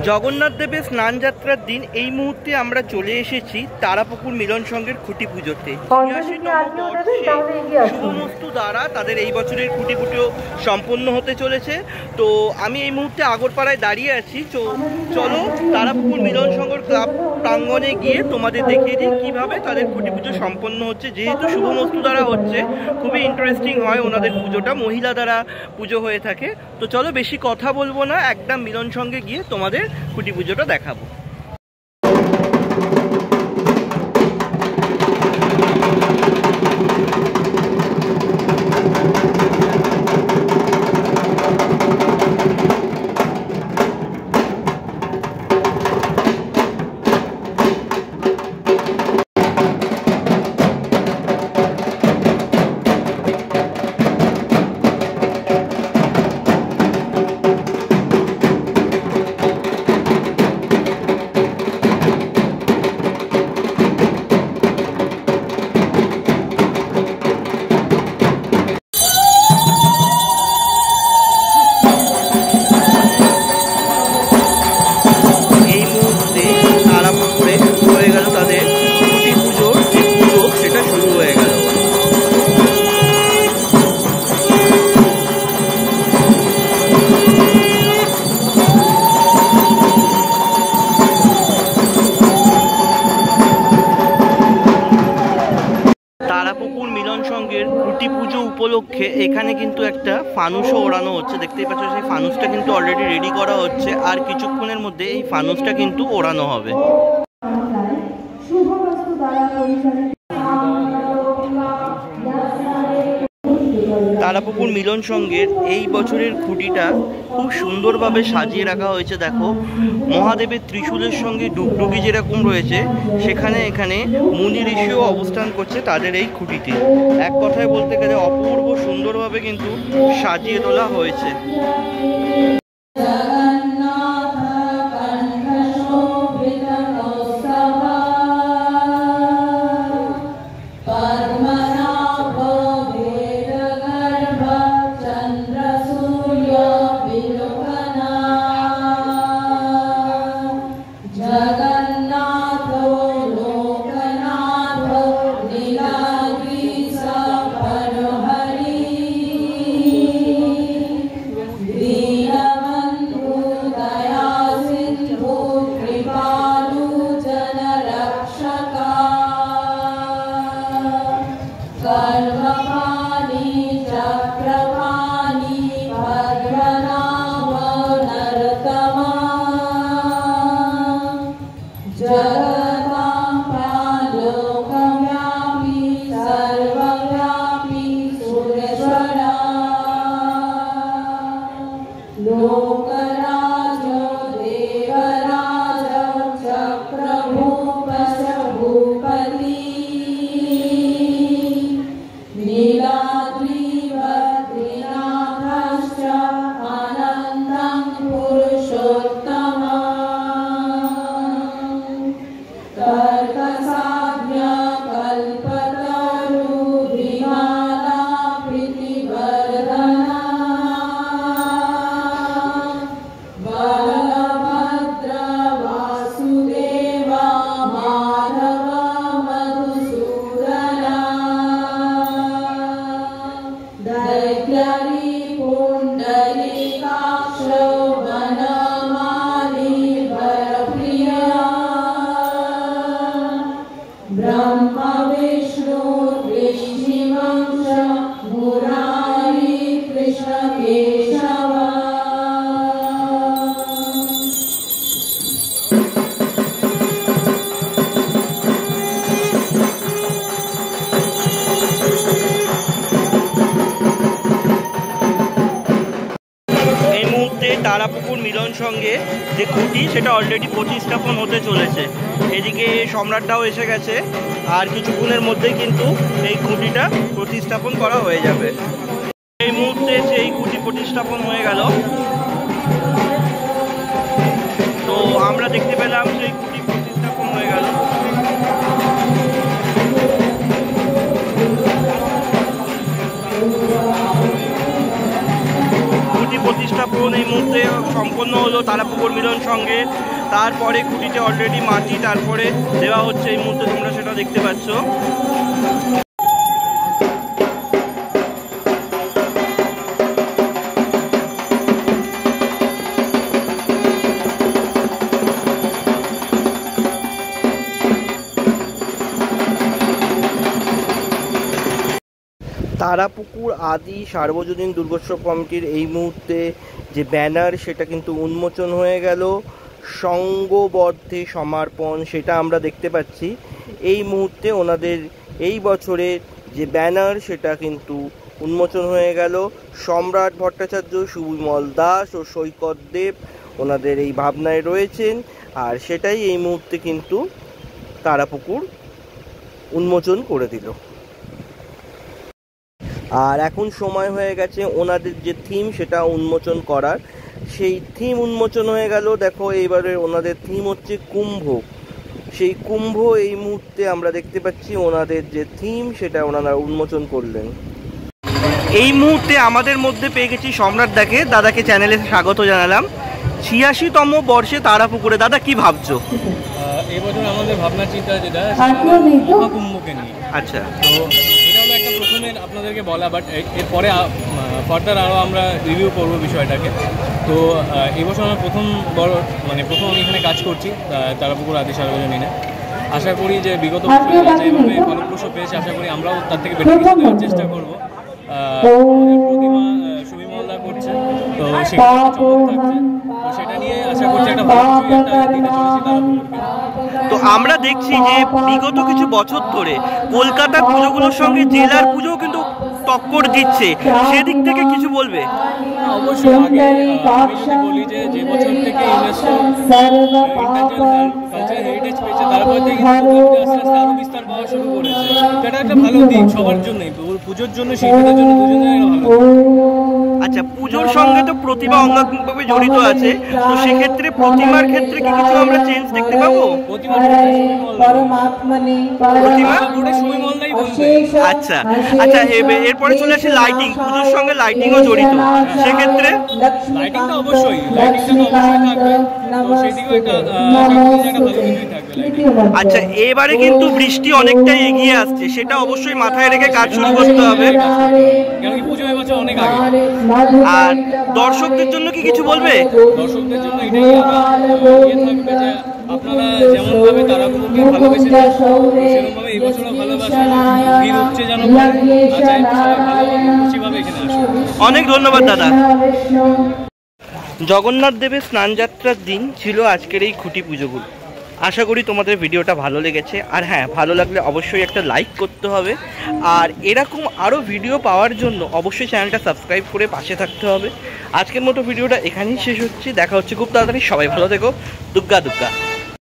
জগন্নাথ দেবের স্নান যাত্রার দিন এই মুহূর্তে আমরা চলে এসেছি তারাপুকুর মিলন সংঘের খুঁটি পুজোতে। শুভমস্তু দ্বারা তাদের এই বছরের খুঁটি পুজো সম্পন্ন হতে চলেছে। তো আমি এই মুহূর্তে আগরপাড়ায় দাঁড়িয়ে আছি। চলো তারাপুকুর মিলন সংঘর ক্লাব প্রাঙ্গণে গিয়ে তোমাদের দেখিয়ে দিই কীভাবে তাদের খুঁটি পুজো সম্পন্ন হচ্ছে। যেহেতু শুভমস্তু দ্বারা হচ্ছে, খুবই ইন্টারেস্টিং হয় ওনাদের পুজোটা, মহিলা দ্বারা পুজো হয়ে থাকে। তো চলো বেশি কথা বলবো না, একদম মিলন সংঘে গিয়ে তোমাদের খুঁটি পুজোটা দেখাবো। তারাপুকুর মিলন সংঘের খুঁটি পুজো উপলক্ষে এখানে কিন্তু একটা ফানুসও ওড়ানো হচ্ছে। দেখতেই পাচ্ছ, সেই ফানুসটা কিন্তু অলরেডি রেডি করা হচ্ছে, আর কিছুক্ষণের মধ্যে এই ফানুসটা কিন্তু ওড়ানো হবে। তারাপুকুর মিলন সংঘের এই বছরের খুঁটিটা খুব সুন্দরভাবে সাজিয়ে রাখা হয়েছে। দেখো, মহাদেবের ত্রিশূলের সঙ্গে ডুগডুগি যেরকম রয়েছে, সেখানে এখানে মুনি ঋষিও অবস্থান করছে তাদের এই খুঁটিতে। এক কথায় বলতে গেলে অপূর্ব সুন্দরভাবে কিন্তু সাজিয়ে তোলা হয়েছে। তারাপুকুর মিলন সংঘে যে খুঁটি, সেটা অলরেডি প্রতিস্থাপন হতে চলেছে। এদিকে সম্রাটটাও এসে গেছে, আর কিছুক্ষণের মধ্যেই কিন্তু এই খুঁটিটা প্রতিস্থাপন করা হয়ে যাবে। এই মুহূর্তে সেই খুঁটি প্রতিস্থাপন হয়ে গেল। তো আমরা দেখতে পেলাম সেই খুঁটি প্রতিস্থাপন হয়ে গেল। খুঁটি প্রতিস্থাপন এই মুহূর্তে সম্পন্ন হলো তারাপুকুর মিলন সঙ্গে। তারপরে খুঁটিতে অলরেডি মাটি তারপরে দেওয়া হচ্ছে, এই মুহূর্তে তোমরা সেটা দেখতে পাচ্ছ। তারাপুকুর আদি সার্বজনীন দুর্গোৎসব কমিটির এই মুহূর্তে যে ব্যানার সেটা কিন্তু উন্মোচন হয়ে গেল। সঙ্গবদ্ধে সমর্পণ সেটা আমরা দেখতে পাচ্ছি এই মুহূর্তে। ওনাদের এই বছরের যে ব্যানার সেটা কিন্তু উন্মোচন হয়ে গেল। সম্রাট ভট্টাচার্য, সুবিমল দাস ও সৈকত দেব ওনাদের এই ভাবনায় রয়েছেন, আর সেটাই এই মুহূর্তে কিন্তু তারাপুকুর উন্মোচন করে দিল। আর এখন সময় হয়ে গেছে ওনাদের যে থিম সেটা উন্মোচন করার। সেই থিম উন্মোচন হয়ে গেল। দেখো এইবারে ওনাদের থিম হচ্ছে কুম্ভ। সেই কুম্ভ এই মুহূর্তে আমরা দেখতে পাচ্ছি ওনাদের যে থিম সেটা ওনারা উন্মোচন করলেন। এই মুহূর্তে আমাদের মধ্যে পেয়ে গেছি সম্রাট দাকে। দাদাকে চ্যানেলে স্বাগত জানালাম। 86তম বর্ষে তারাপুকুরে দাদা কি ভাবছো? এই বছর আমাদের ভাবনা চিন্তা যেটা মহাকুম্ভকে নিয়ে। আচ্ছা, তো এটা হলো একটা প্রথমে আপনাদেরকে বলা, বাট এরপরে ফার্দার আরও আমরা রিভিউ করবো বিষয়টাকে। তো এই বছর আমরা প্রথম আমি এখানে কাজ করছি তারাপুকুর আদি সার্বজনীনে। আশা করি যে বিগত বছর যেভাবে ফলপ্রসূ পেয়েছে, আশা করি আমরাও তার থেকে বেটার কিছু দেওয়ার চেষ্টা করবো। প্রতিমা সুবিমলদা করছে, তো সেটা চমক থাকছে, তো সেটা নিয়ে আশা করছি একটা ভালো কিছু একটা দিতে চলেছি তারাপুকুরকে। তো আমরা দেখছি যে বিগত কিছু বছর ধরে কলকাতার পুজোগুলোর সঙ্গে জেলার পুজোও কিন্তু টক্কর দিচ্ছে, সেদিক থেকে কিছু বলবে? অবশ্যই আগে আমি যদি বলি যে বছর থেকে ইউনেস্কো কালচারাল হেরিটেজ পেয়েছে, তারপর থেকে আস্তে আস্তে আরও বিস্তার পাওয়া শুরু করেছে। সেটা একটা ভালো দিক সবার জন্যই, পুজোর জন্য শিল্পীদের জন্য দুজনেই ভালো। আচ্ছা, পুজোর সঙ্গে তো প্রতিমা অঙ্গাঙ্গিকভাবে জড়িত আছে, তো সেক্ষেত্রে প্রতিমার ক্ষেত্রে কি কিছু আমরা চেঞ্জ দেখতে পাবো? আচ্ছা আচ্ছা, এরপরে চলে আসে লাইটিং। পুজোর সঙ্গে লাইটিংও জড়িত, সেক্ষেত্রে লাইটিংটা অবশ্যই থাকবে। আচ্ছা, এবারে কিন্তু বৃষ্টি অনেকটাই এগিয়ে আসছে, সেটা অবশ্যই মাথায় রেখে কাজ শুরু করতে হবে। অনেক আগে। আর দর্শকদের জন্য কি কিছু বলবে? দর্শকদের জন্য এটাই থাকবে যে আপনারা যেমনভাবে তারাপুকুরকে ভালোবেসেছেন সেরকমভাবে এই বছরও ভালোবাসুন, ভিড় উপচে যেন খুশিভাবে এখানে আসুন। অনেক ধন্যবাদ দাদা। জগন্নাথ দেবের স্নানযাত্রার দিন ছিল আজকের এই খুঁটি পুজোগুলো। আশা করি তোমাদের ভিডিওটা ভালো লেগেছে, আর হ্যাঁ, ভালো লাগলে অবশ্যই একটা লাইক করতে হবে। আর এরকম আরও ভিডিও পাওয়ার জন্য অবশ্যই চ্যানেলটা সাবস্ক্রাইব করে পাশে থাকতে হবে। আজকের মতো ভিডিওটা এখানেই শেষ হচ্ছে, দেখা হচ্ছে খুব তাড়াতাড়ি। সবাই ভালো থেকো। দুগ্গা দুগ্গা।